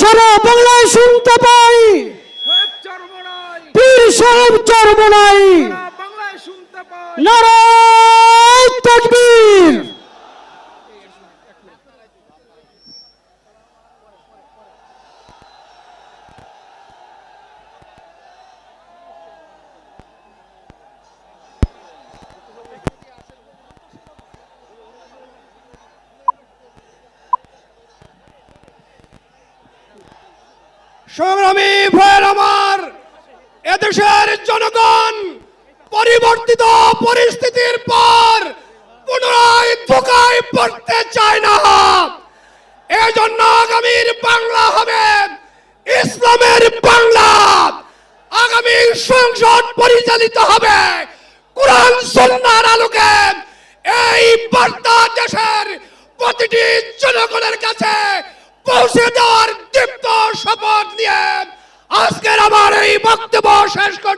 সারা বাংলায় শুনতে পাই, পীর সাহেব চরমনাই, নারায়ে তাকবীর। সংগ্রামী ভাইয়ের আমার, এদেশের জনগণ পরিবর্তিত পরিস্থিতির পর পুনরায় ধোঁকায় পড়তে চায় না। এজন্য আগামীর বাংলা হবে ইসলামের বাংলা। আগামী সংসদ পরিচালিত হবে কোরআন সুন্নাহর আলোকে। এই বার্তা দেশের প্রতিটি জনগণের কাছে পৌঁছে দেওয়ার দীপ্ত শপথ নিয়ে আজকের আমার এই বক্তব্য শেষ করছি।